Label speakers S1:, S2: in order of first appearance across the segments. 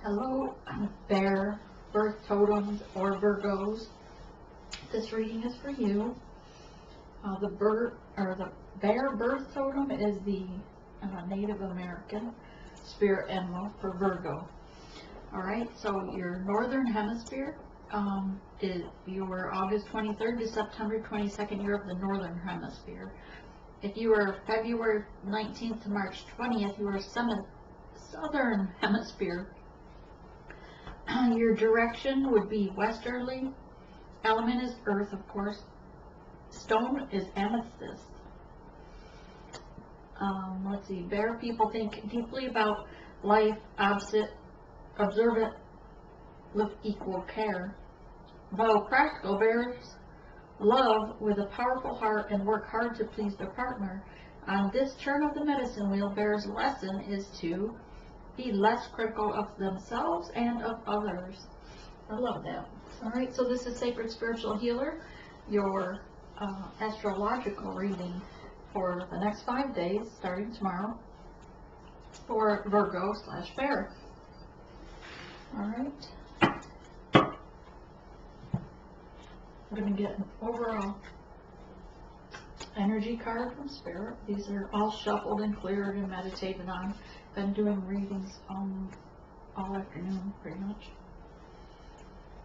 S1: Hello, bear, birth totems, or Virgos. This reading is for you. The bear birth totem is the Native American spirit animal for Virgo. All right, so your northern hemisphere is your August 23rd to September 22nd. You're of the northern hemisphere. If you are February 19th to March 20th, you are southern hemisphere. Your direction would be westerly. Element is earth, of course. Stone is amethyst. Let's see. Bear people think deeply about life, observe it with equal care. Though practical, bears love with a powerful heart and work hard to please their partner. On this turn of the medicine wheel, bear's lesson is to be less critical of themselves and of others. I love that. All right, so this is Sacred Spiritual Healer, your astrological reading for the next 5 days, starting tomorrow, for Virgo/Bear. All right. We're going to get an overall energy card from Spirit. These are all shuffled and cleared and meditated on. Been doing readings all afternoon, pretty much.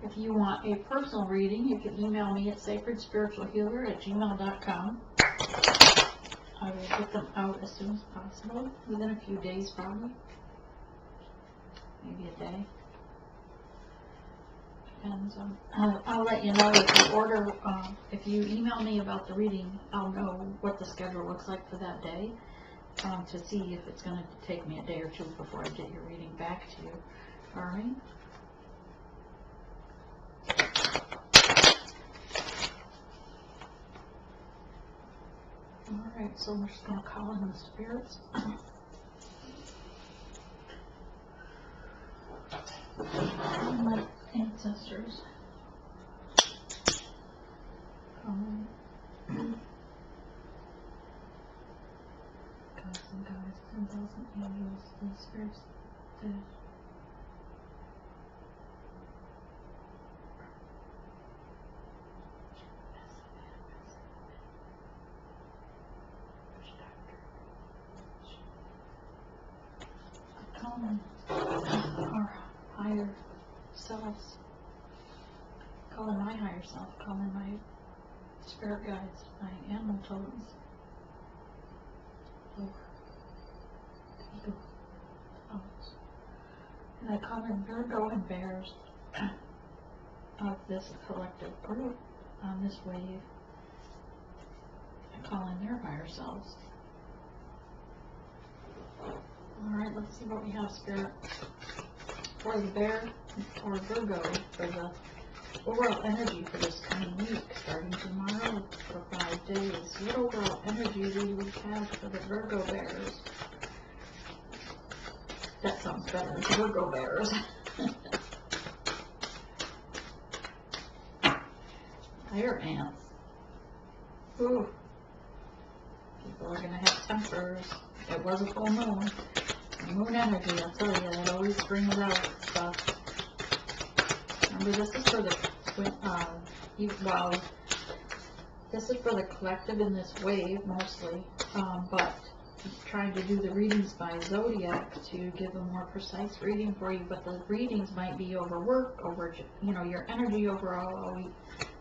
S1: If you want a personal reading, you can email me at sacredspiritualhealer@gmail.com. I will get them out as soon as possible, within a few days probably, maybe a day. And I'll let you know if you order, if you email me about the reading, I'll know what the schedule looks like for that day, to see if it's going to take me a day or two before I get your reading back to you. All right. All right, so we're just going to call in the spirits. My ancestors. Gods and goddess, 10,000 angels, and spirits dead. Calling our higher selves, calling my higher self, calling my spirit guides, my animal totems. And I call in Virgo and Bears of this collective group on this wave. I call in their higher selves. Alright, let's see what we have, Spirit, for the Bear or Virgo for the overall energy for this coming week, starting tomorrow for 5 days. What overall energy we would have for the Virgo Bears? That sounds better. Virgo Bears. Fire ants. Ooh. People are going to have tempers. It was a full moon. Moon energy, I'll tell you, it always brings out stuff. Remember, this is for the this is for the collective in this wave mostly, but I'm trying to do the readings by zodiac to give a more precise reading for you. But the readings might be over work, over your energy overall all week,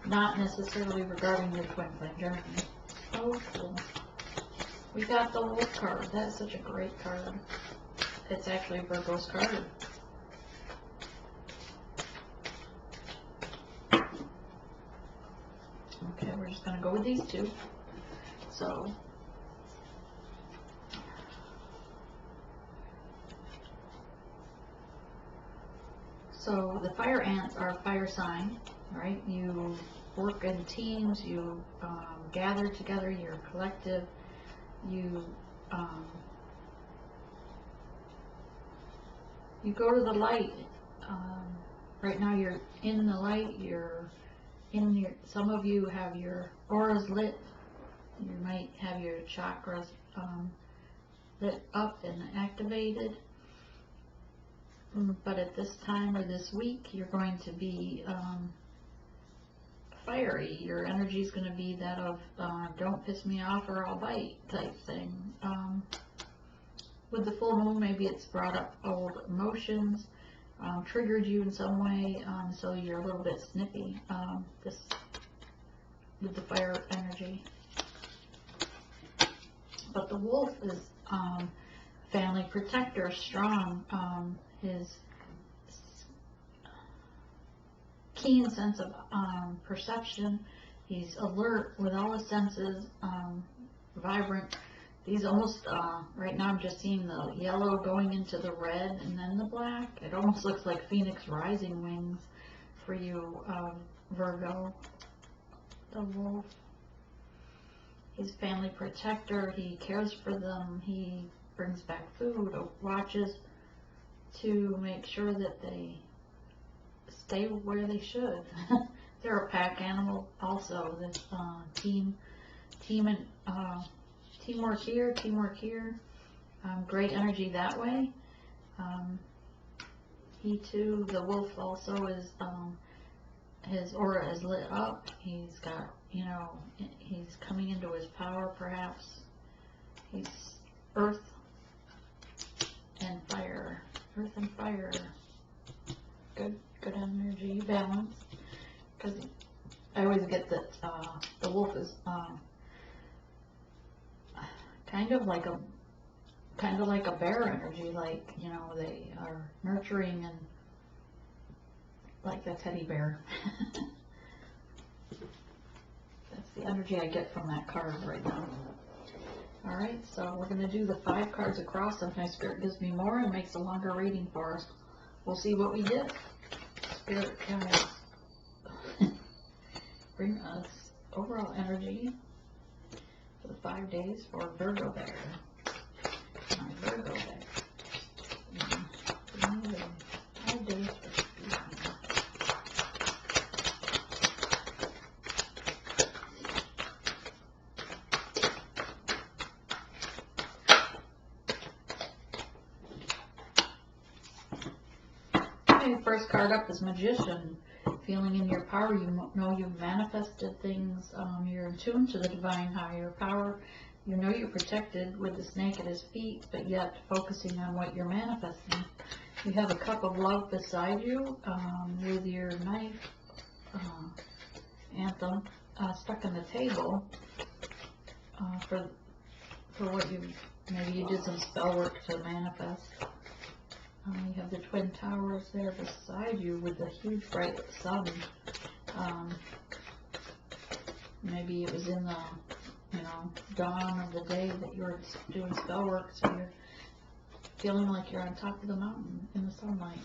S1: not necessarily regarding your twin flame journey. Oh, cool. We got the Wolf card. That is such a great card. It's actually Virgo's card. Okay, we're just going to go with these two. So the fire ants are a fire sign, right? You work in teams, you gather together, you're collective, you go to the light. Right now you're in the light, some of you have your auras lit, you might have your chakras lit up and activated. But at this time or this week, you're going to be fiery. Your energy is going to be that of don't piss me off or I'll bite type thing. With the full moon, maybe it's brought up old emotions, triggered you in some way, so you're a little bit snippy this with the fire energy. But the wolf is family protector, strong. His keen sense of perception. He's alert with all his senses, vibrant. These almost, right now I'm just seeing the yellow going into the red and then the black. It almost looks like Phoenix rising wings for you, Virgo, the wolf. He's family protector. He cares for them. He brings back food, watches to make sure that they stay where they should. They're a pack animal also. This teamwork here, teamwork here. Great energy that way. He too, the wolf also is, his aura is lit up. He's got, you know, he's coming into his power perhaps. He's earth and fire. Earth and fire. Good energy balance. Because I always get that the wolf is kind of like a bear energy, like, you know, they are nurturing and like the teddy bear. That's the energy I get from that card right now. Alright, so we're going to do the 5 cards across. Sometimes Spirit gives me more and makes a longer reading for us. We'll see what we get. Spirit guides. Bring us overall energy for the 5 days for Virgo bear. Virgo bear. 5 days for Spirit. First card up is Magician. Feeling in your power, you know you've manifested things, you're in tune to the divine higher power, you know you're protected with the snake at his feet, but yet focusing on what you're manifesting. You have a cup of love beside you with your knife anthem stuck in the table for what maybe you did some spell work to manifest. You have the Twin Towers there beside you with the huge bright sun. Maybe it was in the, you know, dawn of the day that you were doing spell work, so you're feeling like you're on top of the mountain in the sunlight.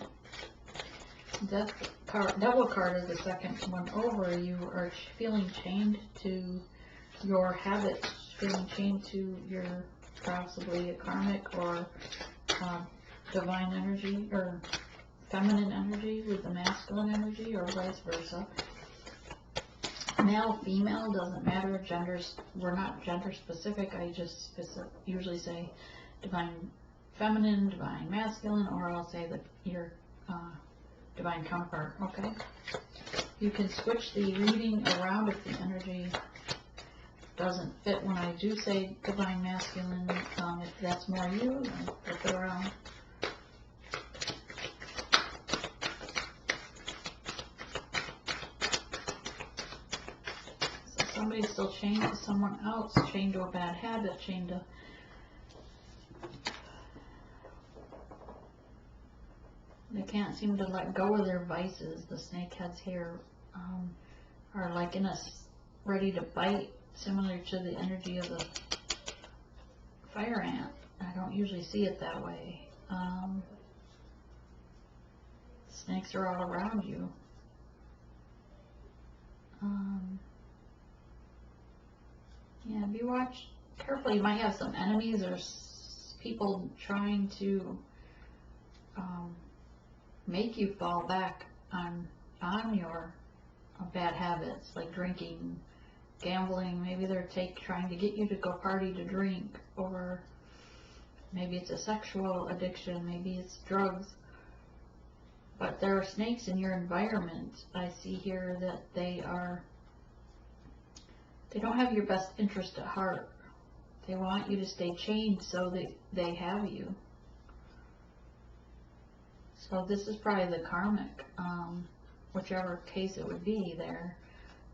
S1: Death card, Devil card is the second one over. You are feeling chained to your habits, feeling chained to your possibly a karmic or divine energy or feminine energy with the masculine energy, or vice versa. Male, female, doesn't matter. Genders, we're not gender specific. I just usually say divine feminine, divine masculine, or I'll say that your divine counterpart. Okay. You can switch the reading around if the energy doesn't fit when I do say divine masculine. If that's more you, then flip it around. Somebody's still chained to someone else, chained to a bad habit, chained to they can't seem to let go of their vices. The snakeheads here are like in a ready to bite, similar to the energy of the fire ant. I don't usually see it that way. Snakes are all around you. Yeah, if you watch carefully, you might have some enemies or people trying to make you fall back on your bad habits, like drinking, gambling. Maybe they're trying to get you to go party to drink, or maybe it's a sexual addiction, maybe it's drugs. But there are snakes in your environment. I see here that they don't have your best interest at heart. They want you to stay chained so that they have you. So this is probably the karmic, whichever case it would be there.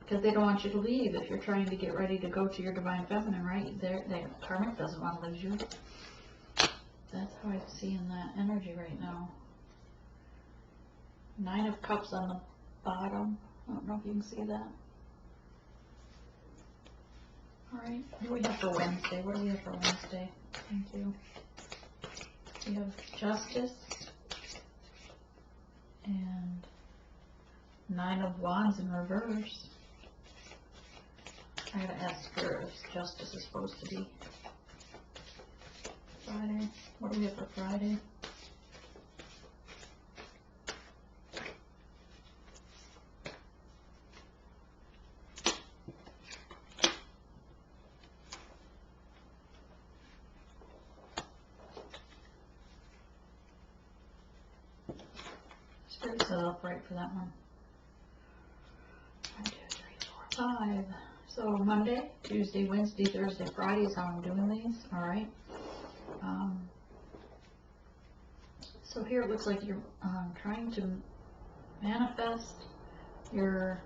S1: Because they don't want you to leave if you're trying to get ready to go to your divine feminine, right? Karmic doesn't want to lose you. That's how I'm seeing that energy right now. 9 of Cups on the bottom. I don't know if you can see that. Alright, what do we have for Wednesday? What do we have for Wednesday? Thank you. We have Justice and 9 of Wands in reverse. I gotta ask Spirit if Justice is supposed to be Friday. What do we have for Friday? Spirit set up right for that one. 1, 2, 3, 4, 5. So Monday, Tuesday, Wednesday, Thursday, Friday is how I'm doing these. Alright. So here it looks like you're trying to manifest your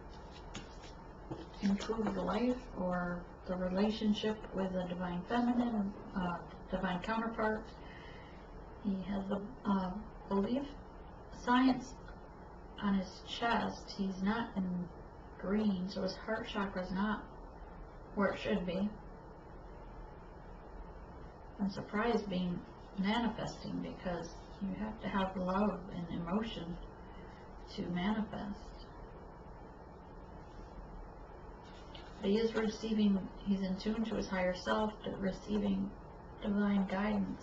S1: improved life or the relationship with a divine feminine, divine counterpart. He has a belief science on his chest. He's not in green, so his heart chakra is not where it should be. I'm surprised being manifesting, because you have to have love and emotion to manifest. But he is receiving, he's in tune to his higher self, to receiving divine guidance.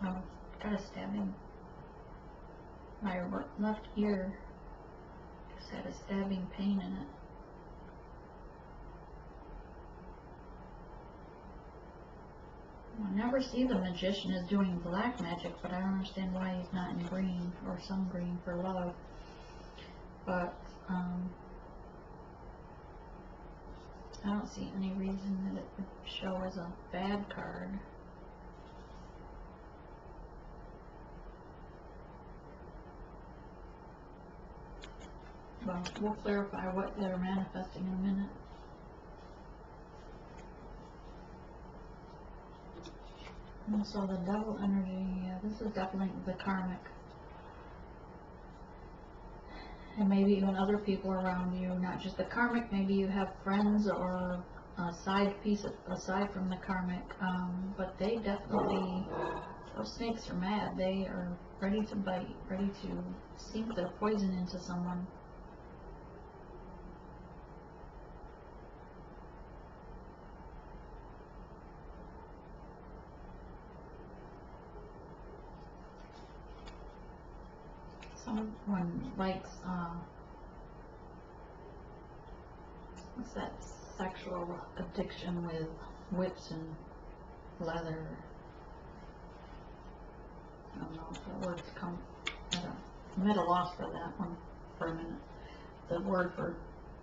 S1: Oh, got a stabbing. My left ear just had a stabbing pain in it. I never see the magician as doing black magic, but I don't understand why he's not in green or some green for love. But I don't see any reason that it would show as a bad card. Well, we'll clarify what they're manifesting in a minute. And so the devil energy, yeah, this is definitely the karmic. And maybe even other people around you, not just the karmic. Maybe you have friends or a side piece aside from the karmic. But they definitely, those snakes are mad. They are ready to bite, ready to sink their poison into someone. Someone likes, what's that sexual addiction with whips and leather? I don't know if the words come, I'm at a loss for that one for a minute. The word for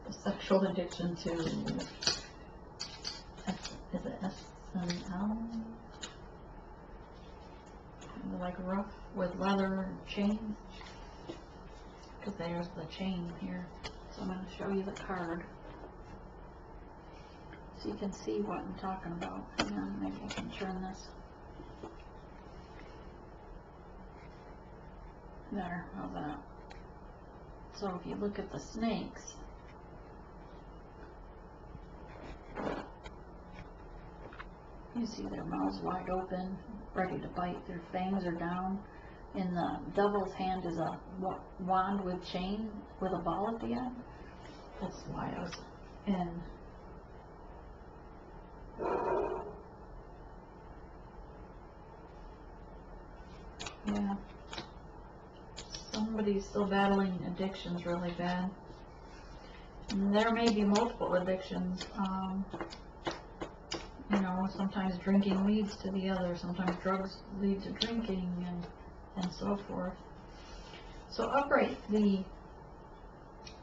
S1: the sexual addiction to, is it S&L? Like rough with leather and chains. Because there's the chain here. So I'm going to show you the card so you can see what I'm talking about. And then maybe I can turn this. There, how's that? So if you look at the snakes, you see their mouths wide open, ready to bite. Their fangs are down. In the devil's hand is a wand with chain with a ball at the end. That's why I was in. Yeah. Somebody's still battling addictions really bad. And there may be multiple addictions. You know, sometimes drinking leads to the other. Sometimes drugs lead to drinking, and and so forth. So upright, the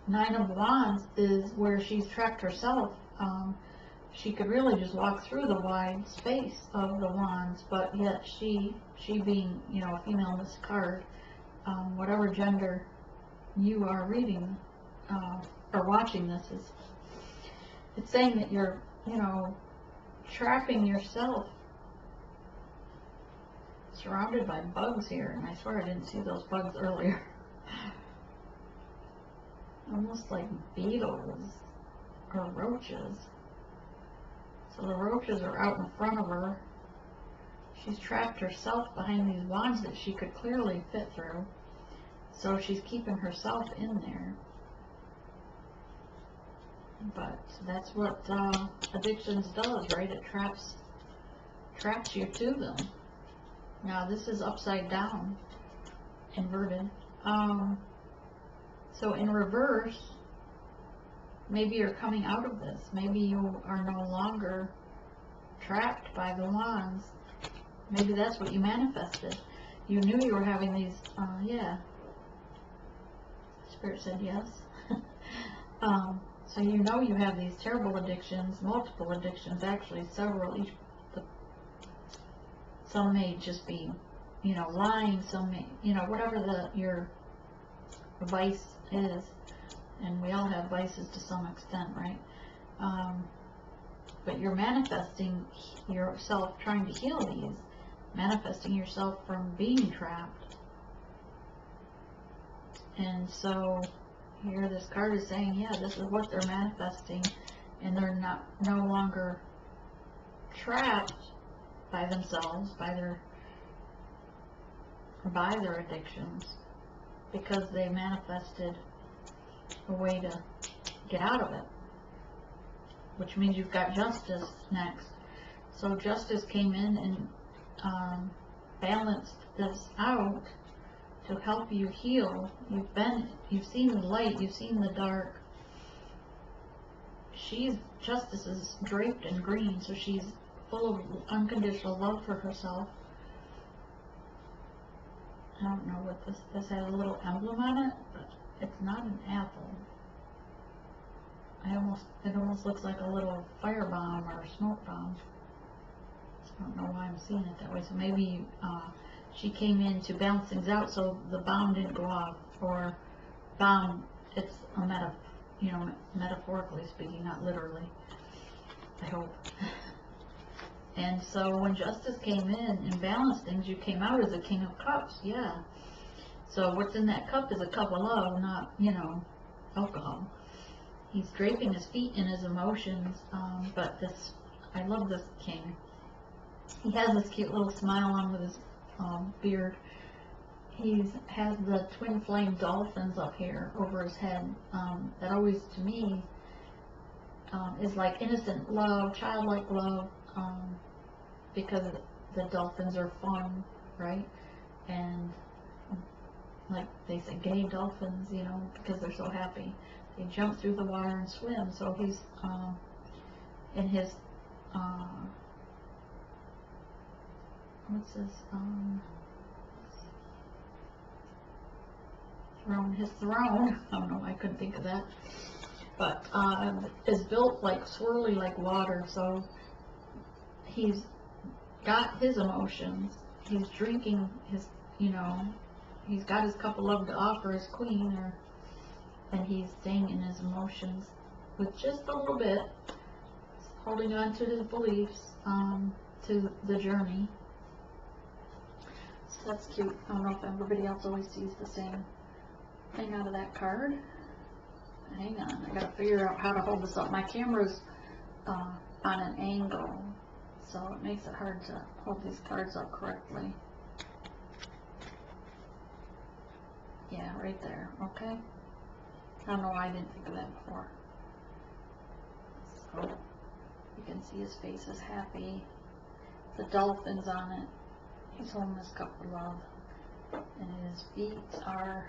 S1: Nine of Wands is where she's trapped herself. She could really just walk through the wide space of the wands, but yet she being, you know, a female in this card, whatever gender you are reading or watching this, is it's saying that you're, you know, trapping yourself, surrounded by bugs here, and I swear I didn't see those bugs earlier. Almost like beetles or roaches. So the roaches are out in front of her. She's trapped herself behind these wands that she could clearly fit through. So she's keeping herself in there. But that's what addictions does, right? It traps you to them. Now this is upside down, inverted. So in reverse, maybe you're coming out of this. Maybe you are no longer trapped by the wands. Maybe that's what you manifested. You knew you were having these, yeah. Spirit said yes. So you know you have these terrible addictions, multiple addictions, actually several. Some may just be, you know, lying. Some may, you know, whatever your vice is. And we all have vices to some extent, right? But you're manifesting yourself, trying to heal these, manifesting yourself from being trapped. And so here this card is saying, yeah, this is what they're manifesting, and they're no longer trapped by themselves, by their addictions, because they manifested a way to get out of it, which means you've got justice next. So justice came in and balanced this out to help you heal. You've seen the light, you've seen the dark. Justice is draped in green, so she's full of unconditional love for herself. I don't know what this has a little emblem on it, but it's not an apple. It almost looks like a little fire bomb or a smoke bomb. I don't know why I'm seeing it that way. So maybe she came in to balance things out, so the bomb didn't go off. Or bomb, it's a metaphorically speaking, not literally. I hope. And so when justice came in and balanced things, you came out as a King of Cups. Yeah. So what's in that cup is a cup of love, not, you know, alcohol. He's draping his feet in his emotions, but I love this king. He has this cute little smile on with his beard. He has the twin flame dolphins up here over his head. That always, to me, is like innocent love, childlike love, because the dolphins are fun, right? And like they say, gay dolphins, you know, because they're so happy. They jump through the water and swim. So he's in his what's this throne? His throne. I don't know. I couldn't think of that. But is built like swirly like water. So he's got his emotions. He's drinking his, you know, he's got his cup of love to offer his queen, and he's staying in his emotions with just a little bit, holding on to his beliefs, to the journey. So that's cute. I don't know if everybody else always sees the same thing out of that card. Hang on, I gotta figure out how to hold this up. My camera's on an angle, so it makes it hard to hold these cards up correctly. Yeah, right there, okay? I don't know why I didn't think of that before. So, you can see his face is happy. The dolphin's on it. He's holding his cup of love. And his feet are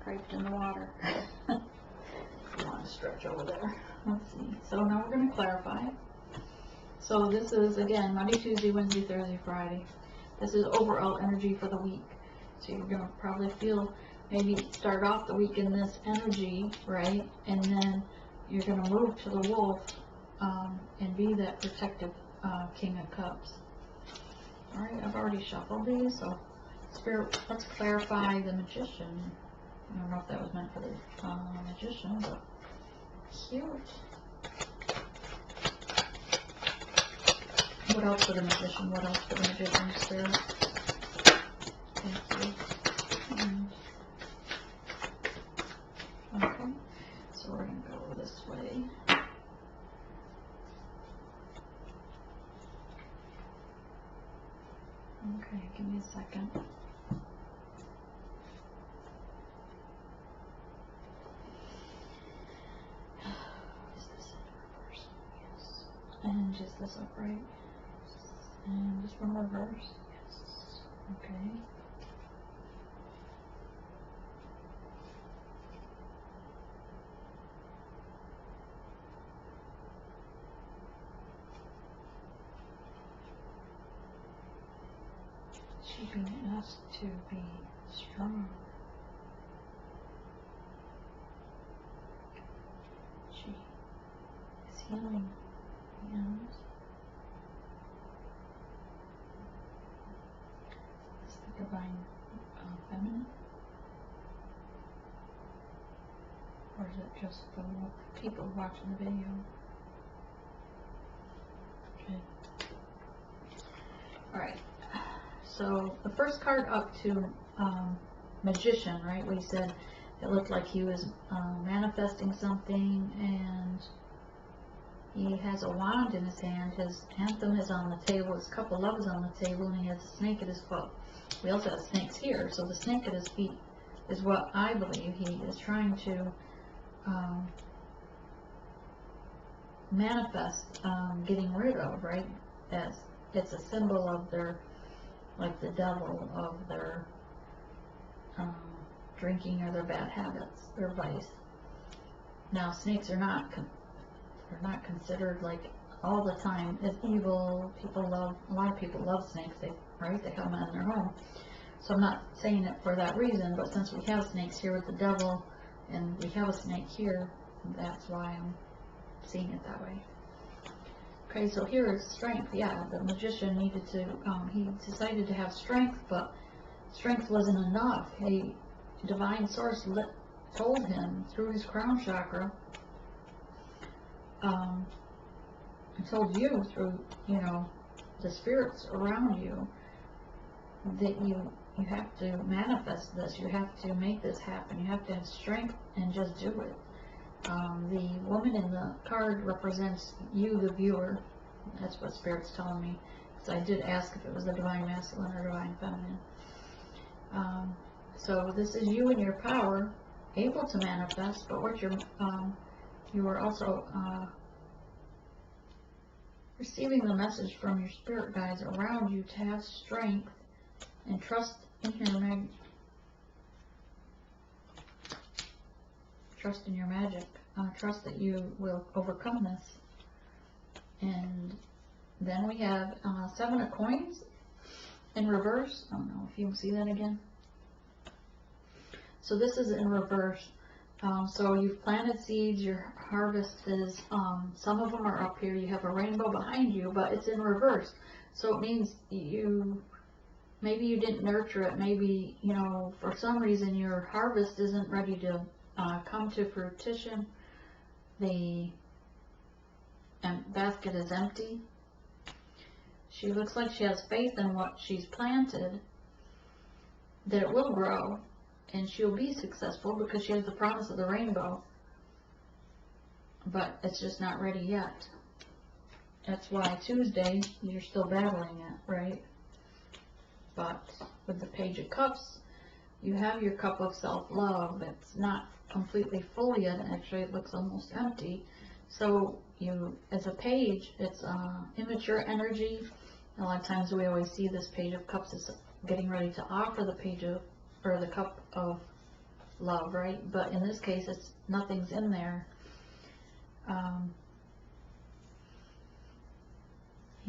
S1: draped in the water. You want to stretch over there. Let's see. So now we're going to clarify. So this is, again, Monday, Tuesday, Wednesday, Thursday, Friday. This is overall energy for the week. So you're going to probably feel, maybe start off the week in this energy, right? And then you're going to move to the wolf and be that protective King of Cups. All right, I've already shuffled these, so Spirit, let's clarify the Magician. I don't know if that was meant for the Magician, but cute. What else for the Magician? What else for the Magician, Spirit? Thank you. Okay, so we're going to go this way. Okay, give me a second. Is this in reverse? Yes. And just this upright. And this one reverse. Yes. Okay. She's being asked to be strong. She is healing hands. Is the divine feminine? Or is it just the people watching the video? Okay. Alright. So the first card up to Magician, right? We said it looked like he was manifesting something, and he has a wand in his hand. His anthem is on the table. His cup of love is on the table, and he has a snake at his foot. We also have snakes here, so the snake at his feet is what I believe he is trying to manifest, getting rid of, right? As it's a symbol of their, like the devil, of their drinking or their bad habits, their vice. Now, snakes are not considered like all the time as evil. People love, a lot of people love snakes, right? They have them in their home. So I'm not saying it for that reason, but since we have snakes here with the devil, and we have a snake here, that's why I'm seeing it that way. Okay, so here is strength. Yeah, the Magician needed to, he decided to have strength, but strength wasn't enough. A divine source told him through his crown chakra, told you through, you know, the spirits around you, that you have to manifest this. You have to make this happen. You have to have strength and just do it. The woman in the card represents you, the viewer. That's what Spirit's telling me. So I did ask if it was the divine masculine or divine feminine. So this is you and your power, able to manifest, but what you are also receiving the message from your spirit guides around you to have strength and trust in your magic. Trust in your magic. Trust that you will overcome this. And then we have 7 of coins in reverse. I don't know if you can see that again. So this is in reverse. So you've planted seeds, your harvest is, some of them are up here, you have a rainbow behind you, but it's in reverse. So it means maybe you didn't nurture it, maybe, you know, for some reason your harvest isn't ready to come to fruition. The basket is empty. She looks like she has faith in what she's planted, that it will grow, and she'll be successful because she has the promise of the rainbow, but it's just not ready yet. That's why Tuesday you're still battling it, right? But with the Page of Cups, you have your cup of self-love. It's not completely full yet. Actually, it looks almost empty. So you, as a page, it's immature energy. A lot of times we always see this Page of Cups as getting ready to offer the page of, or the cup of love, right? But in this case, it's nothing's in there.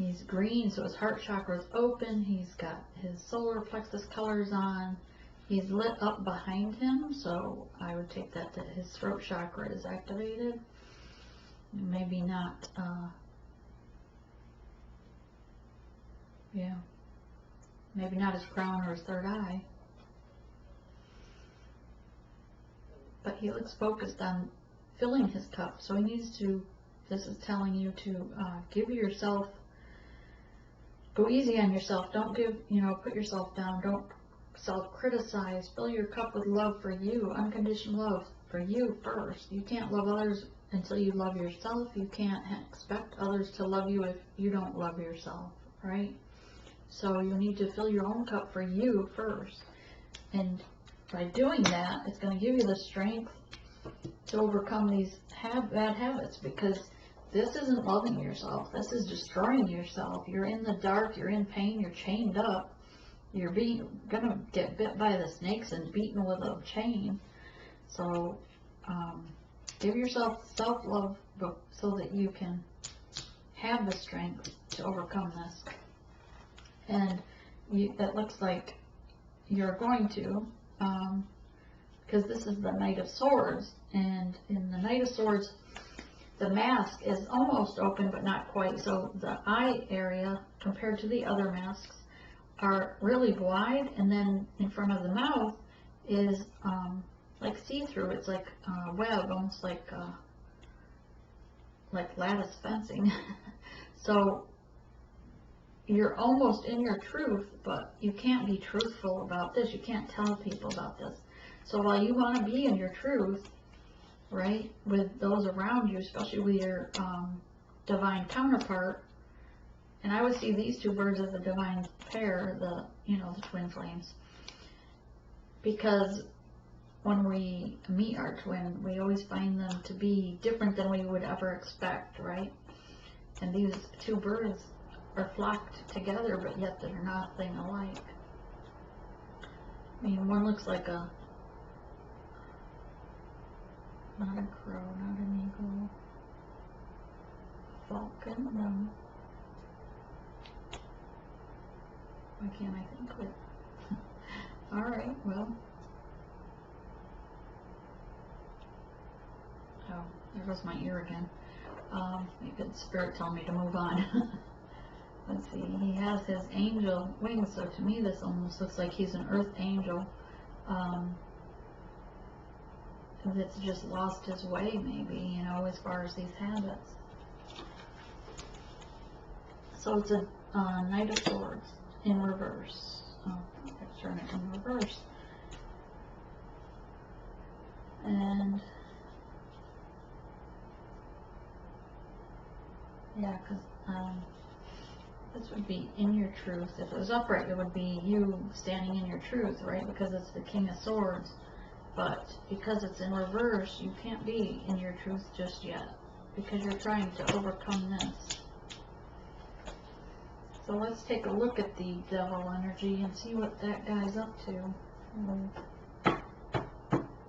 S1: He's green, so his heart chakra is open. He's got his solar plexus colors on. He's lit up behind him, so I would take that his throat chakra is activated. Maybe not, yeah, maybe not his crown or his third eye. But he looks focused on filling his cup, so he needs to, this is telling you to give yourself, go easy on yourself. Don't give, put yourself down. Don't self-criticize. Fill your cup with love for you, unconditional love for you first. You can't love others until you love yourself. You can't expect others to love you if you don't love yourself, right? So you need to fill your own cup for you first. And by doing that, it's going to give you the strength to overcome these bad habits, because this isn't loving yourself. This is destroying yourself. You're in the dark. You're in pain. You're chained up. You're gonna get bit by the snakes and beaten with a chain. So give yourself self-love so that you can have the strength to overcome this. And it looks like you're going to, because this is the Knight of Swords, and in the Knight of Swords, the mask is almost open but not quite. So the eye area compared to the other masks are really wide, and then in front of the mouth is like see-through. It's like web, almost like lattice fencing. So you're almost in your truth, but you can't be truthful about this. You can't tell people about this. So while you want to be in your truth, right, with those around you, especially with your divine counterpart, and I would see these two birds as a divine pair, the twin flames. Because when we meet our twin, we always find them to be different than we would ever expect, right? And these two birds are flocked together, but yet they're nothing alike. I mean, one looks like not a crow, not an eagle, falcon, no. Why can't I think of it? Alright, well. Oh, there goes my ear again. Maybe the spirit told me to move on. Let's see, he has his angel wings, so to me this almost looks like he's an earth angel. That's just lost his way, maybe, as far as these habits. So it's a Knight of Swords in reverse. Oh, let's turn it in reverse. And yeah, because this would be in your truth. If it was upright, it would be you standing in your truth, right? Because it's the King of Swords. But because it's in reverse, you can't be in your truth just yet, because you're trying to overcome this. So let's take a look at the devil energy and see what that guy's up to.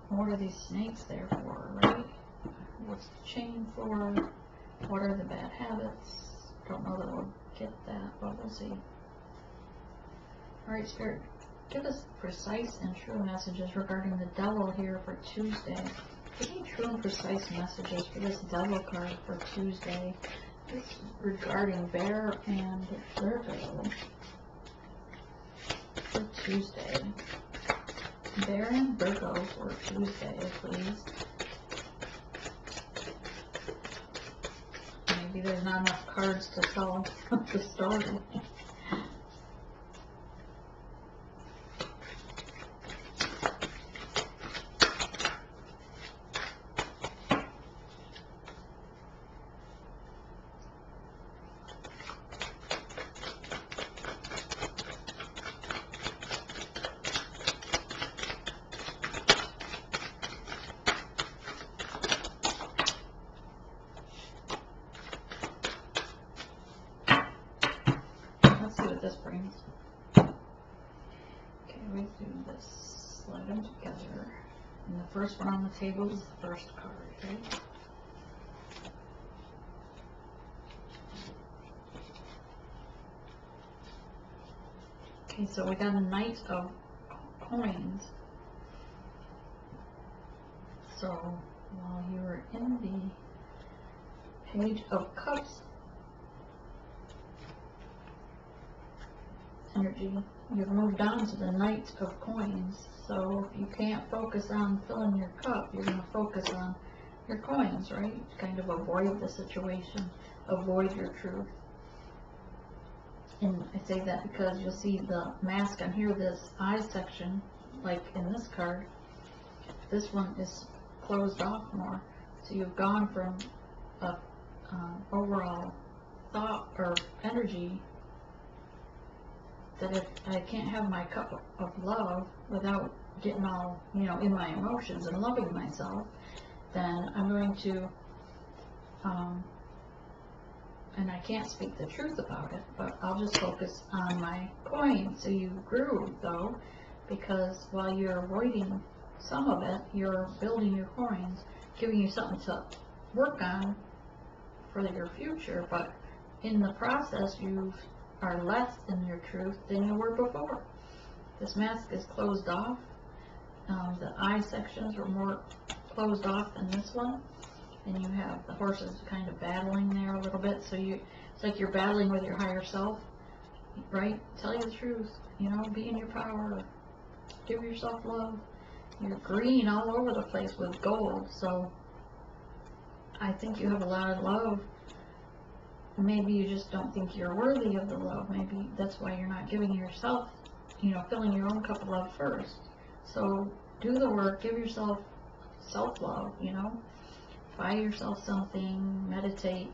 S1: What are these snakes there for, right? What's the chain for? What are the bad habits? Don't know that we'll get that, but we'll see. Alright, Spirit, give us precise and true messages regarding the devil here for Tuesday. Give me true and precise messages for this devil card for Tuesday. This is regarding Bear and Virgo for Tuesday. Bear and Virgo for Tuesday, please. Maybe there's not enough cards to tell the story. Let's see what this brings. Okay, we do this. Slide them together. And the first one on the table is the first card, okay? Okay, so we got a Knight of Coins. So while you were in the Page of Cups energy, you've moved on to the Knight of Coins. So if you can't focus on filling your cup, you're going to focus on your coins, right? Kind of avoid the situation, avoid your truth. And I say that because you'll see the mask on here, this eye section, like in this card, this one is closed off more. So you've gone from a overall thought or energy that if I can't have my cup of love without getting all, you know, in my emotions and loving myself, then I'm going to, and I can't speak the truth about it, but I'll just focus on my coin. So you grew, though, because while you're avoiding some of it, you're building your coins, giving you something to work on for your future, but in the process, you are less in your truth than you were before. This mask is closed off. The eye sections are more closed off than this one. And you have the horses kind of battling there a little bit. So it's like you're battling with your higher self, right? Tell you the truth, you know, be in your power, give yourself love. You're green all over the place with gold. So I think you have a lot of love. Maybe you just don't think you're worthy of the love. Maybe that's why you're not giving yourself, you know, filling your own cup of love first. So do the work, give yourself self-love, you know. Buy yourself something, meditate,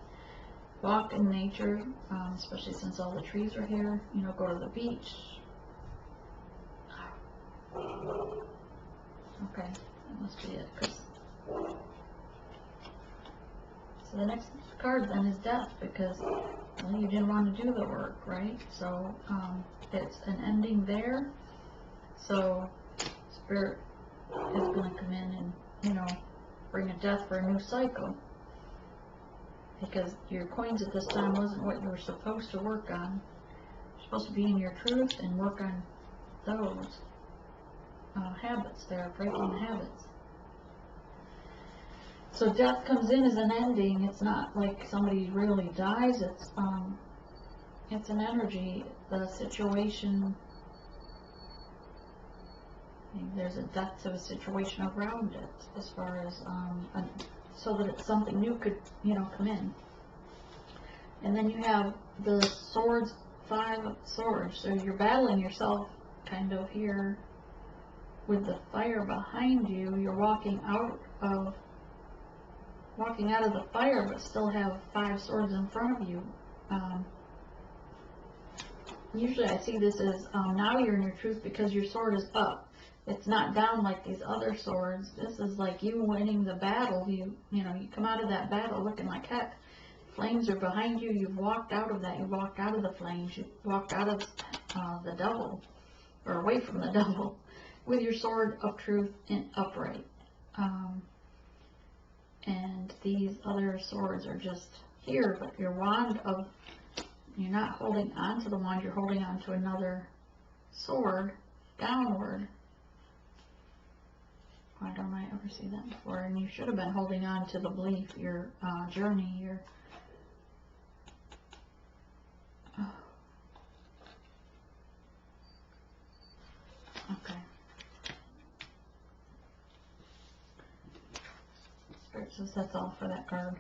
S1: walk in nature, especially since all the trees are here. You know, go to the beach. Okay, that must be it. So the next card then is death, because well, you didn't want to do the work, right? So it's an ending there. So Spirit is going to come in and, you know, bring a death for a new cycle, because your coins at this time wasn't what you were supposed to work on. You're supposed to be in your truth and work on those habits there, breaking the habits. So death comes in as an ending. It's not like somebody really dies. It's an energy. The situation, there's a death to a situation around it, as far as so that it's something new could, you know, come in. And then you have the swords, 5 of swords. So you're battling yourself kind of here with the fire behind you. You're walking out of the fire, but still have 5 swords in front of you. Usually I see this as now you're in your truth because your sword is up. It's not down like these other swords. This is like you winning the battle. You know, you come out of that battle looking like heck. Flames are behind you. You've walked out of that. You walked out of the flames. You walked out of the devil, or away from the devil, with your sword of truth and upright. And these other swords are just here, but your wand of, you're not holding on to the wand, you're holding on to another sword downward. Why don't I ever see that before? And you should have been holding on to the belief, your journey, your okay. Spirit says that's all for that card.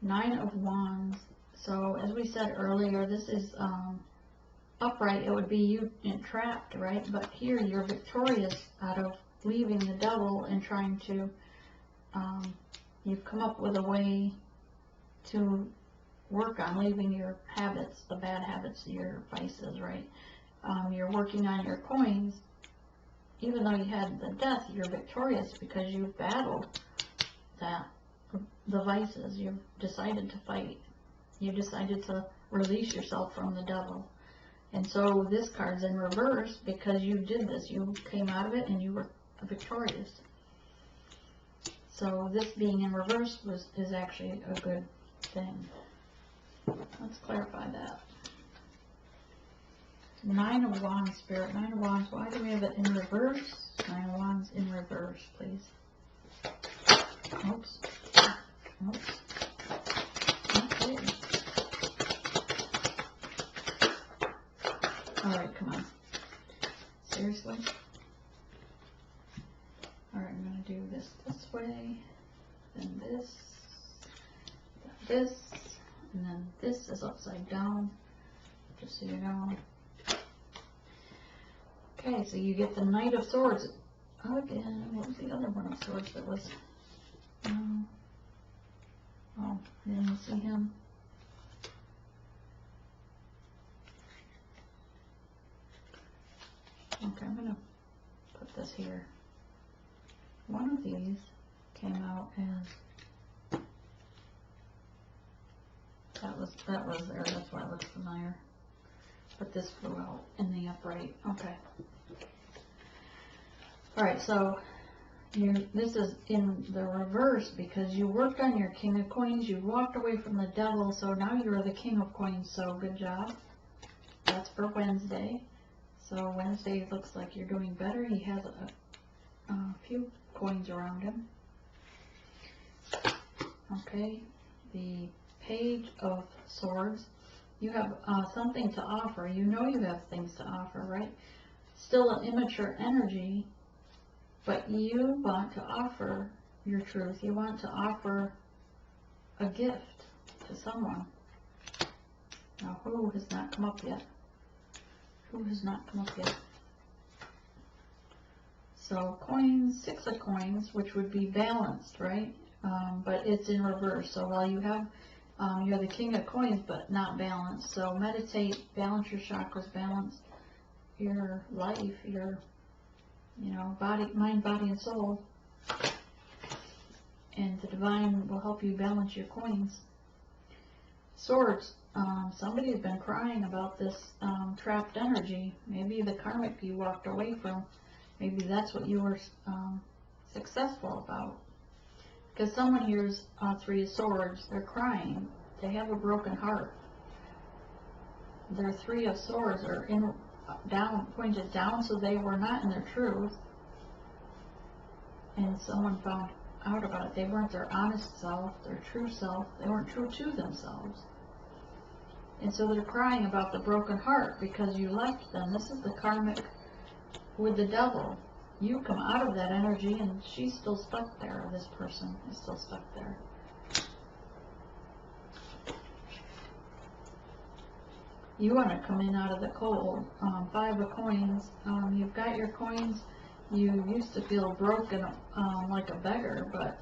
S1: 9 of Wands. So as we said earlier, this is upright. It would be you entrapped, right? But here you're victorious out of leaving the devil and trying to, you've come up with a way to work on leaving your habits, the bad habits, your vices, right? You're working on your coins. Even though you had the death, you're victorious because you've battled that, the vices. You've decided to fight. You decided to release yourself from the devil. And so this card's in reverse because you did this. You came out of it and you were victorious. So this being in reverse is actually a good thing. Let's clarify that. Nine of Wands, Spirit. Nine of Wands. Why do we have it in reverse? Nine of Wands in reverse, please. Oops. Oops. Okay. Alright, come on. Seriously? Alright, I'm going to do this way, then this, and then this is upside down, just so you know. Okay, so you get the Knight of Swords. Again, what was the other one of Swords that was? Oh, I didn't see him. Okay, I'm going to put this here. One of these came out as, that was there, that's why it looks familiar. But this flew out in the upright. Okay. Alright, so this is in the reverse because you worked on your King of Coins, you walked away from the Devil, so now you're the King of Coins, so good job. That's for Wednesday. So Wednesday looks like you're doing better. He has a few coins around him. Okay, the Page of Swords. You have something to offer. You know you have things to offer, right? Still an immature energy, but you want to offer your truth. You want to offer a gift to someone. Now, who has not come up yet? Who has not come up yet? So coins, 6 of coins, which would be balanced, right? But it's in reverse. So while you have, you're the King of Coins, but not balanced. So meditate, balance your chakras, balance your life, your, body, mind, body, and soul. And the divine will help you balance your coins. Swords. Somebody has been crying about this trapped energy. Maybe the karmic you walked away from. Maybe that's what you were successful about. Because someone hears 3 of Swords, they're crying. They have a broken heart. Their 3 of Swords are pointed down, so they were not in their truth. And someone found out about it. They weren't their honest self, their true self. They weren't true to themselves. And so they're crying about the broken heart because you left them. This is the karmic with the Devil. You come out of that energy and she's still stuck there. This person is still stuck there. You want to come in out of the cold. 5 of coins. You've got your coins. You used to feel broken like a beggar, but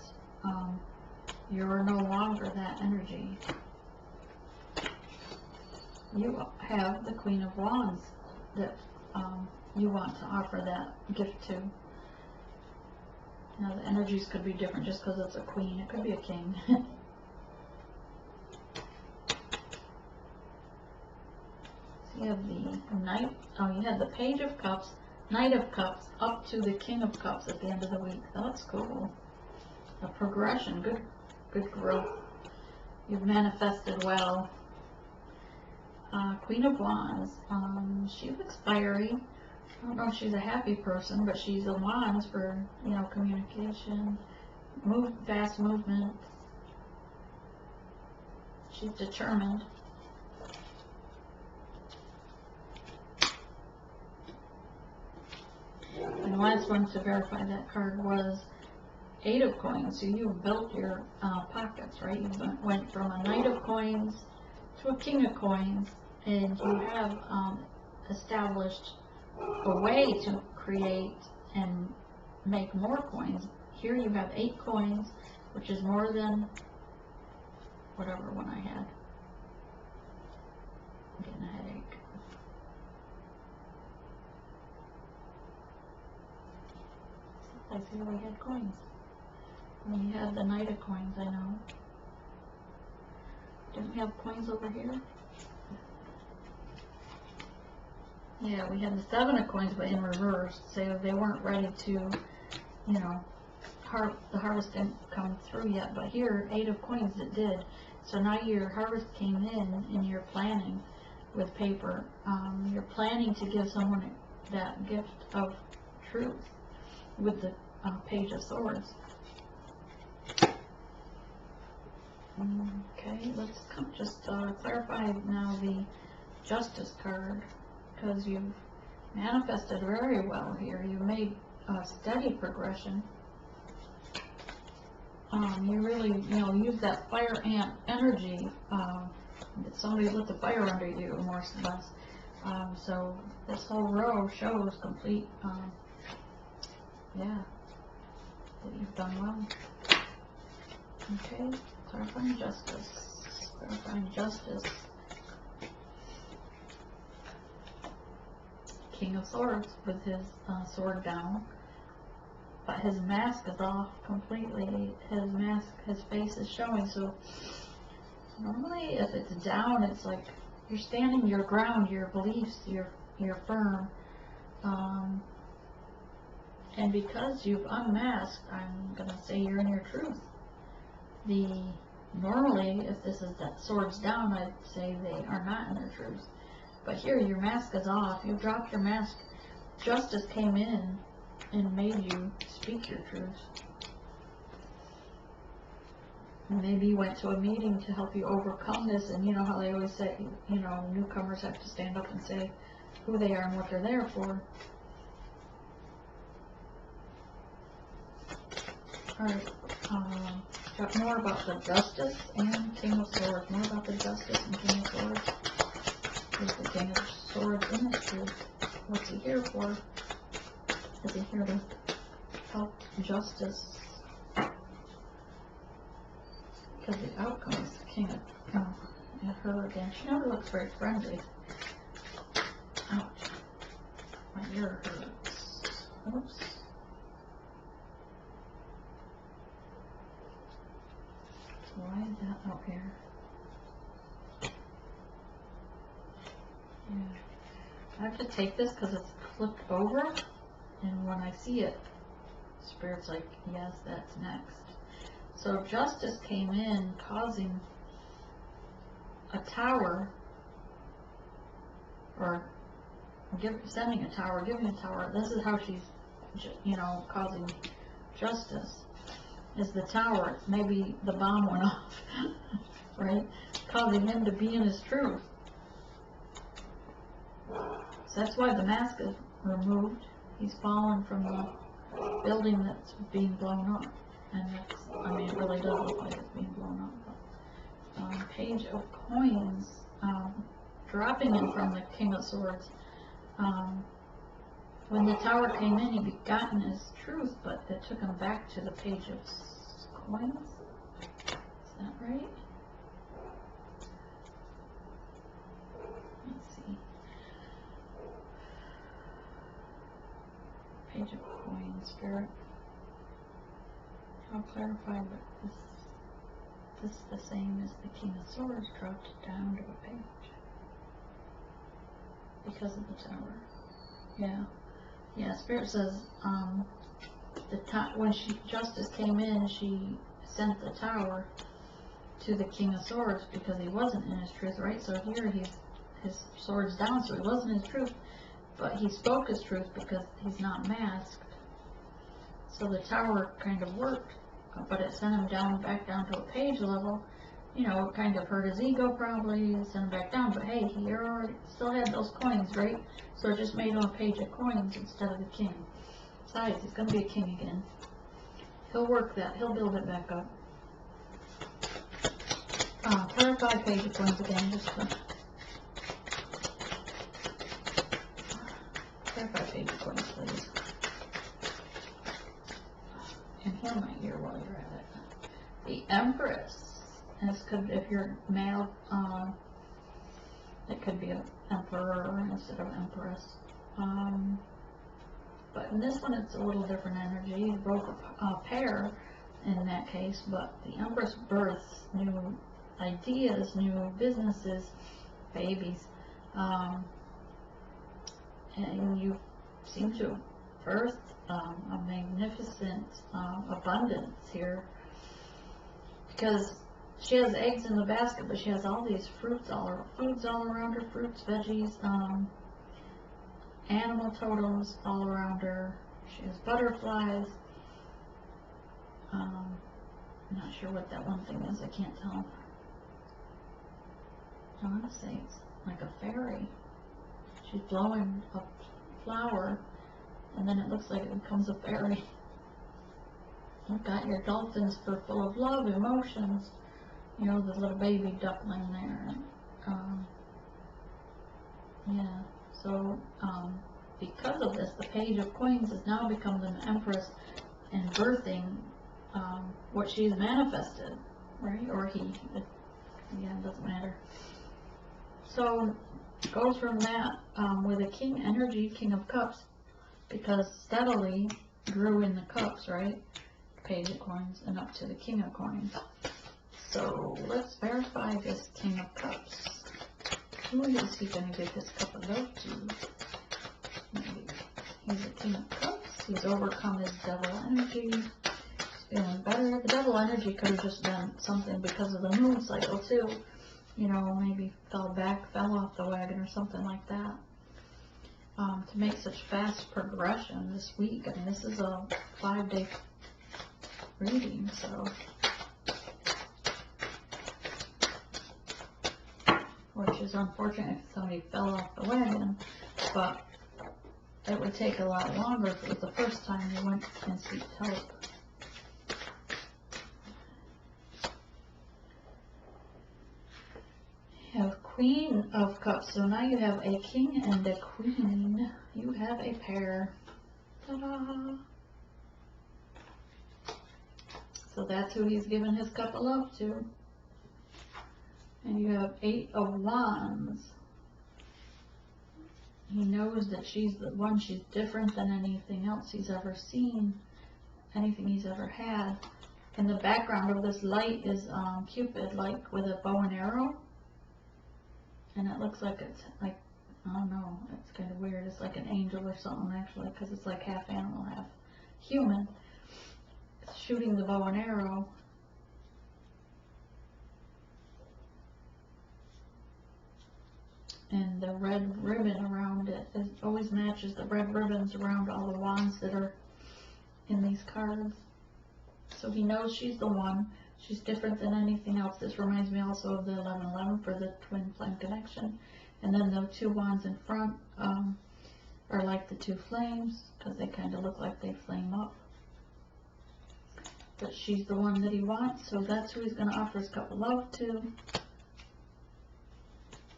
S1: you're no longer that energy. You have the Queen of Wands that you want to offer that gift to. Now the energies could be different just because it's a queen. It could be a king. So you have the Knight. Oh, you had the Page of Cups, Knight of Cups, up to the King of Cups at the end of the week. That's cool. A progression. Good growth. You've manifested well. Queen of Wands. She looks fiery. I don't know if she's a happy person, but she's a Wands for, communication, fast movement. She's determined. And the last one to verify that card was 8 of Coins. So you built your pockets, right? You went from a Knight of Coins to a King of Coins, and you have established a way to create and make more coins. Here you have 8 coins, which is more than whatever one I had. I'm getting a headache. I see we had coins. And we had the Knight of Coins, I know. Didn't we have coins over here? Yeah, we had the 7 of Coins, but in reverse. So they weren't ready to, the harvest didn't come through yet. But here, 8 of Coins, it did. So now your harvest came in and you're planning. with paper. You're planning to give someone that gift of truth with the Page of Swords. Okay, let's just clarify now the Justice card, because you've manifested very well here. You made a steady progression. You really, use that fire ant energy. Somebody lit the fire under you, more or less. So this whole row shows complete, yeah, that you've done well. Okay, clarifying justice. Clarifying justice. King of Swords with his sword down, but his mask is off completely. His face is showing. So normally, if it's down, it's like you're standing your ground, your beliefs, you're firm. And because you've unmasked, I'm gonna say you're in your truth. Normally, if this is that swords down, I'd say they are not in their truth. But here, your mask is off. You dropped your mask. Justice came in and made you speak your truth. Maybe you went to a meeting to help you overcome this, and you know how they always say, newcomers have to stand up and say who they are and what they're there for. Alright, talk more about the Justice and King of Swords. More about the Justice and King of Swords. Is the King of Swords in his truth? What's he here for? Is he here to help Justice? Because the outcome is the King of, at her again. She never looks very friendly. Ouch. My ear hurts. Oops. Why is that out here? Yeah. I have to take this because it's flipped over, and when I see it, Spirit's like, yes, that's next. So Justice came in, causing a tower, or sending a tower, giving a tower. This is how she's, causing Justice. Is the tower. Maybe the bomb went off, right? Causing him to be in his truth. So that's why the mask is removed. He's fallen from the building that's being blown up. And that's, it really does look like it's being blown up. But, Page of Coins, dropping in from the King of Swords. When the tower came in, he'd gotten his truth, but it took him back to the Page of Coins. Is that right? Let's see. Page of Coins, Spirit. I'll clarify, but this is the same as the King of Swords dropped down to a page because of the tower. Yeah. Yeah, Spirit says when Justice came in, she sent the tower to the King of Swords because he wasn't in his truth, right? So here his sword's down, so he wasn't in his truth, but he spoke his truth because he's not masked. So the tower kind of worked, but it sent him back down to a page level. It kind of hurt his ego probably, sent him back down, but hey, he already still had those coins, right? So it just made him a page of coins instead of the king. Besides, he's going to be a king again. He'll work that. He'll build it back up. Clarify Page of Coins again, just to clarify Page of Coins, please. And heal my ear while you're at it. The Empress. If you're male, it could be an emperor instead of empress. But in this one, it's a little different energy. You broke a pair in that case, but the Empress births new ideas, new businesses, babies, and you seem to have birthed a magnificent abundance here, because She has eggs in the basket, but she has all these foods all around her, fruits, veggies, animal totems all around her. She has butterflies. I'm not sure what that one thing is, I can't tell. I want to say it's like a fairy. She's blowing a flower, and then it looks like it becomes a fairy. You've got your dolphins full of love, emotions. You know, the little baby duckling there. Yeah, so because of this, the Page of Coins has now become the Empress and birthing what she's manifested, right? Or he. Yeah, it doesn't matter. So it goes from that with a King energy, King of Cups, because steadily grew in the cups, right? Page of Coins and up to the King of Coins. So let's verify this King of Cups. Who is he going to give his cup of love to? Maybe he's a King of Cups. He's overcome his devil energy. He's feeling better. The devil energy could have just been something because of the moon cycle too. You know, maybe fell off the wagon or something like that. To make such fast progression this week. I mean, this is a 5-day reading, so. Which is unfortunate if somebody fell off the wagon, but it would take a lot longer if it was the first time you went and seeked help. You have Queen of Cups, so now you have a King and a Queen. You have a pair. Ta-da! So that's who he's given his cup of love to. And you have 8 of Wands. He knows that she's the one, she's different than anything else he's ever seen, anything he's ever had. In the background of this light is Cupid, like with a bow and arrow. And it looks like it's like, I don't know, it's kind of weird. It's like an angel or something actually, because it's like half animal, half human. It's shooting the bow and arrow. And the red ribbon around it always matches the red ribbons around all the wands that are in these cards. So he knows she's the one. She's different than anything else. This reminds me also of the 1111 for the twin flame connection. And then the 2 wands in front are like the 2 flames because they kind of look like they flame up. But she's the one that he wants, so that's who he's going to offer his cup of love to.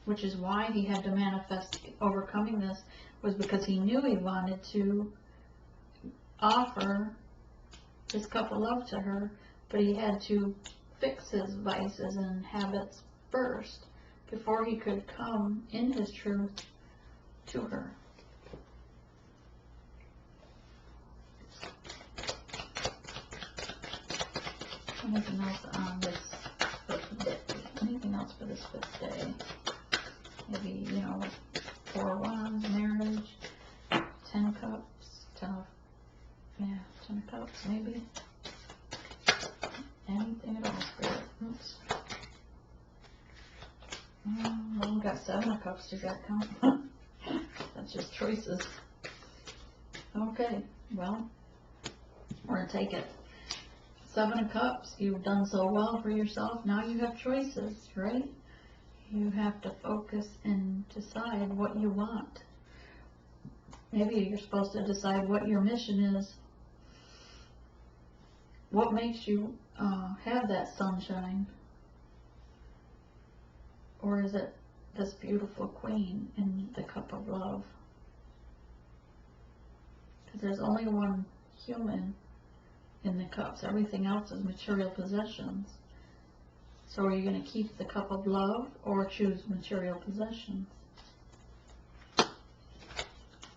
S1: Which is why he had to manifest overcoming this, was because he knew he wanted to offer his cup of love to her, but he had to fix his vices and habits first before he could come in his truth to her. Anything else on this 5th day? Anything else for this 5th day? Maybe, you know, 4 wands, marriage, 10 cups, 10 of cups, maybe. Anything at all, Spirit. Oops. Well, we got 7 of cups. Does that count? That's just choices. Okay, well, we're going to take it. 7 of cups. You've done so well for yourself. Now you have choices, right? You have to focus and decide what you want. Maybe you're supposed to decide what your mission is. What makes you have that sunshine? Or is it this beautiful queen in the cup of love? Because there's only one human in the cups. Everything else is material possessions. So are you going to keep the cup of love or choose material possessions?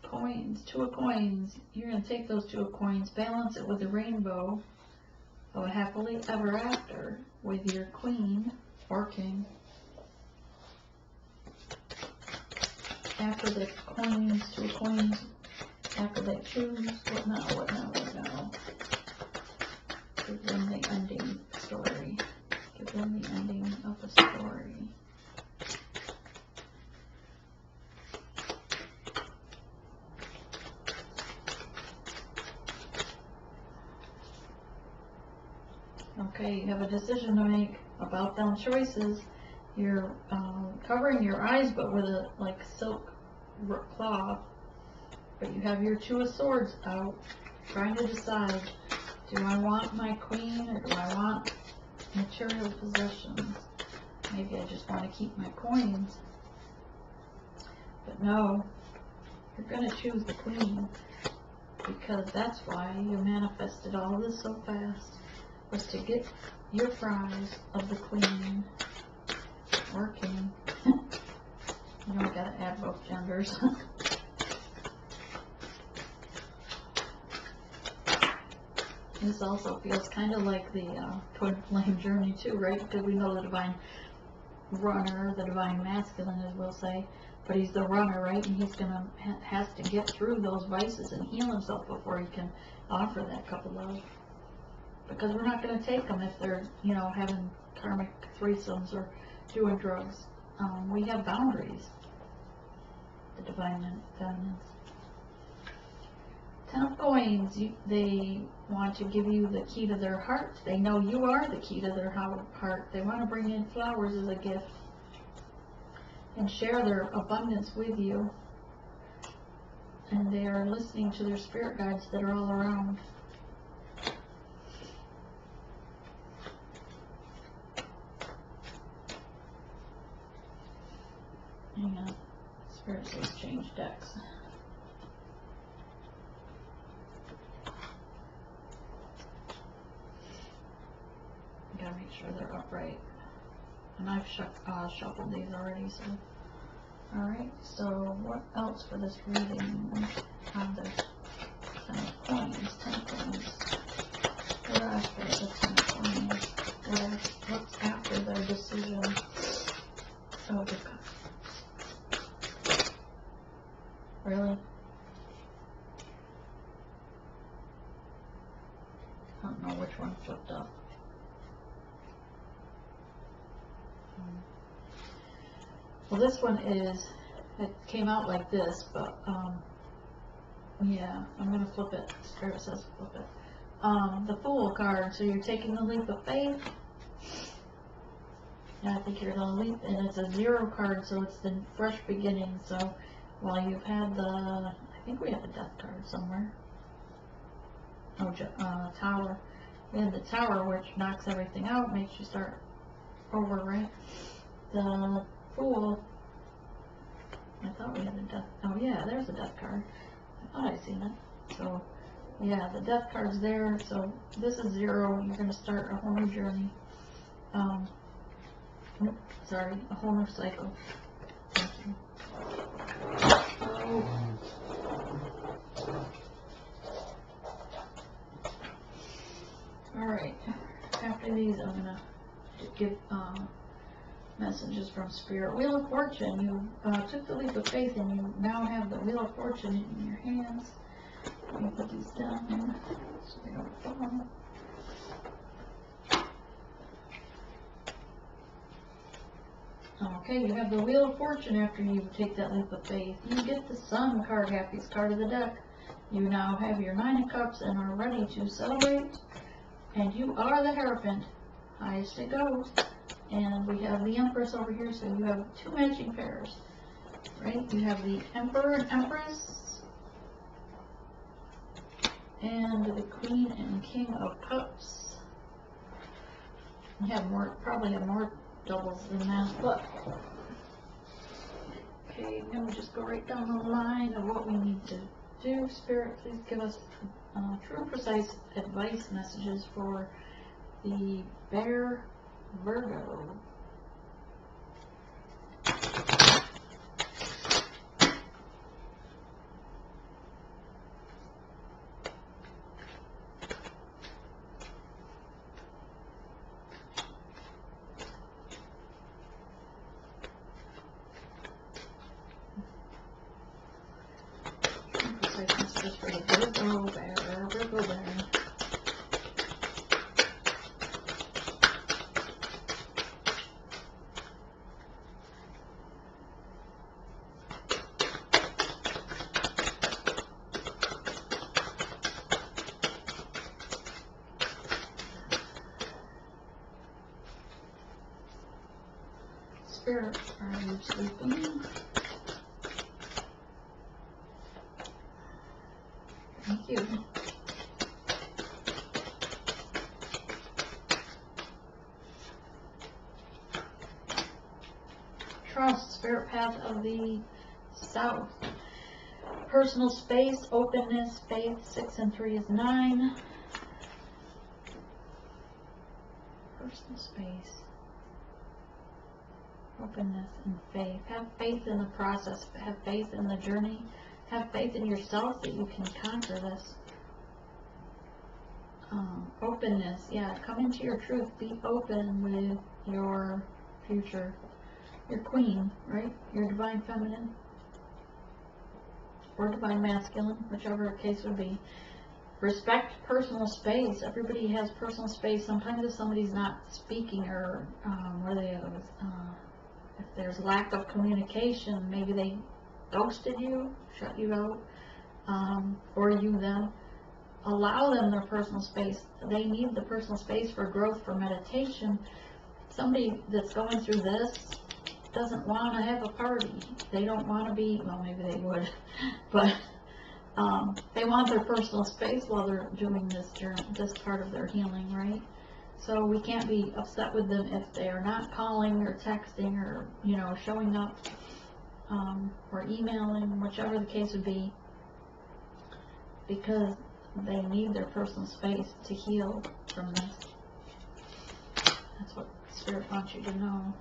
S1: Coins, 2 of coins. You're going to take those 2 of coins, balance it with the rainbow of a happily ever after with your queen or king. After the coins, 2 of coins, after they choose, what now, what now, what now? Then the ending story. Give them the ending of the story. Okay, you have a decision to make about them choices. You're covering your eyes, but with a like silk cloth. But you have your Two of Swords out, trying to decide: do I want my queen, or do I want material possessions? Maybe I just want to keep my coins. But no, you're going to choose the queen, because that's why you manifested all of this so fast, was to get your prize of the queen, or king. You know, I gotta add both genders. This also feels kind of like the twin flame journey too, right? Because we know the divine runner, the divine masculine, as we'll say, but he's the runner, right? And he's has to get through those vices and heal himself before he can offer that cup of love. Because we're not going to take them if they're, you know, having karmic threesomes or doing drugs. We have boundaries. The divine feminines. 10 of Coins, they want to give you the key to their heart. They know you are the key to their heart. They want to bring in flowers as a gift and share their abundance with you. And they are listening to their spirit guides that are all around. Hang on. Spirit says change decks. Gotta make sure they're upright. And I've shuffled these already, so. Alright, so what else for this reading? There's 10 of Coins, 10 of Coins. What after the 10 of Coins? What's after their decision? Oh, the cup. Really? I don't know which one flipped up. Well, this one it came out like this, but, yeah, I'm going to flip it. Spirit says flip it. The Fool card, so you're taking the leap of faith. And I think you're going to leap, and it's a 0 card, so it's the fresh beginning. So while you've had I think we have the Death card somewhere. Oh, Tower. We had the Tower, which knocks everything out, makes you start over, right? The Fool. I thought we had a Death. Oh yeah, there's a Death card. I thought I'd seen it. So yeah, the Death card's there. So this is 0. You're going to start a whole new journey. Sorry, a whole new cycle. Thank you. Alright, after these I'm going to give messages from Spirit. Wheel of Fortune. You took the leap of faith and you now have the Wheel of Fortune in your hands. Let me put these down here so they don't fall. Okay, you have the Wheel of Fortune after you take that leap of faith. You get the Sun card, happiest card of the deck. You now have your 9 of Cups and are ready to celebrate. And you are the Hierophant. Highest it goes. And we have the Empress over here, so you have 2 matching pairs. Right? You have the Emperor and Empress. And the Queen and King of Cups. You have probably have more doubles than that, but okay, I'm going to just go right down the line of what we need to do. Spirit, please give us true and precise advice messages for the Bear Virgo. Just for the Virgo Bear, Virgo Bear. Spirit, are you sleeping? Thank you. Trust, Spirit path of the South. Personal space, openness, faith. 6 and 3 is 9. Personal space, openness, and faith. Have faith in the process. Have faith in the journey. Have faith in yourself that you can conquer this. Openness, yeah. Come into your truth. Be open with your future. Your queen, right? Your divine feminine. Or divine masculine, whichever case would be. Respect personal space. Everybody has personal space. Sometimes if somebody's not speaking, or if there's lack of communication, maybe they ghosted you, shut you out, or you them. Allow them their personal space. They need the personal space for growth, for meditation. Somebody that's going through this doesn't want to have a party. They don't want to be, well, maybe they would, but they want their personal space while they're doing this journey, this part of their healing, right? So we can't be upset with them if they are not calling or texting or, showing up, or emailing, whichever the case would be, because they need their personal space to heal from this. That's what Spirit wants you to know.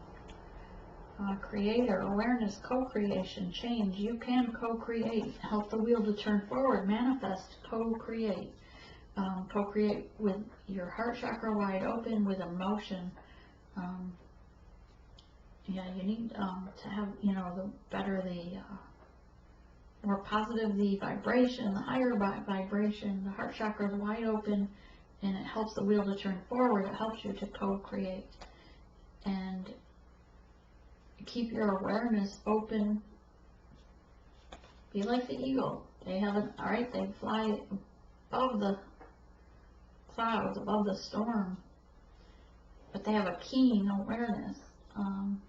S1: Creator, awareness, co-creation, change. You can co-create. Help the wheel to turn forward. Manifest, co-create. Co-create with your heart chakra wide open, with emotion. You need to have, the better the more positive the vibration, the higher vibration. The heart chakra is wide open, and it helps the wheel to turn forward. It helps you to co-create. And keep your awareness open. Be like the eagle. They fly above the clouds, above the storm, but they have a keen awareness. And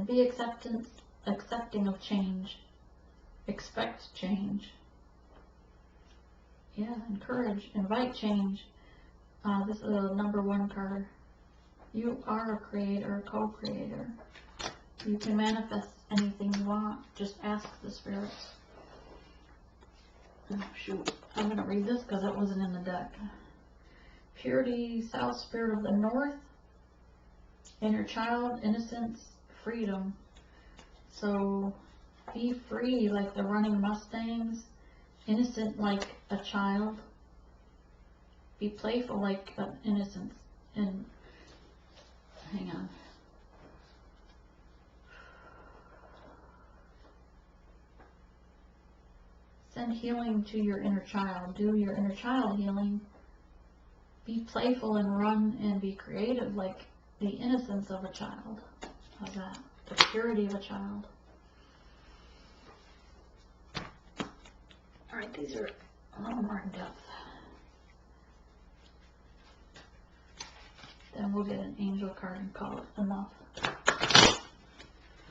S1: be accepting of change. Expect change. Yeah, encourage, invite change. This is a number 1 card. You are a creator, a co-creator. You can manifest anything you want. Just ask the spirits. Oh, shoot. I'm going to read this because it wasn't in the deck. Purity, South, Spirit of the North. Inner child, innocence, freedom. So be free like the running Mustangs. Innocent like a child. Be playful like an innocence. And hang on. Send healing to your inner child. Do your inner child healing. Be playful and run and be creative like the innocence of a child. How's that? The purity of a child. Alright, these are a little more in depth. Then we'll get an angel card and call it enough.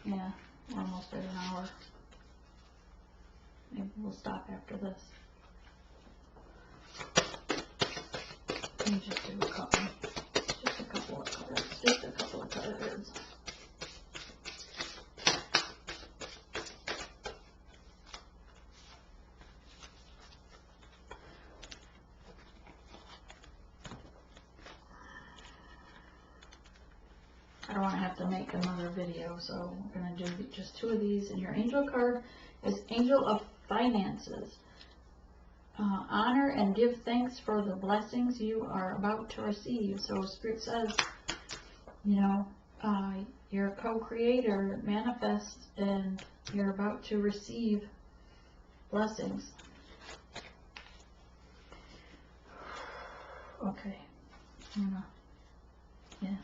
S1: Yeah, we're almost at an hour. Maybe we'll stop after this. Let me just do a couple. Just a couple of cards. Just a couple of cards. I don't want to have to make another video, so we're going to do just 2 of these. And your angel card is Angel of Finances. Honor and give thanks for the blessings you are about to receive. So Spirit says, you're a co-creator, manifest, and you're about to receive blessings. Okay. Yeah.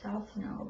S1: South, no.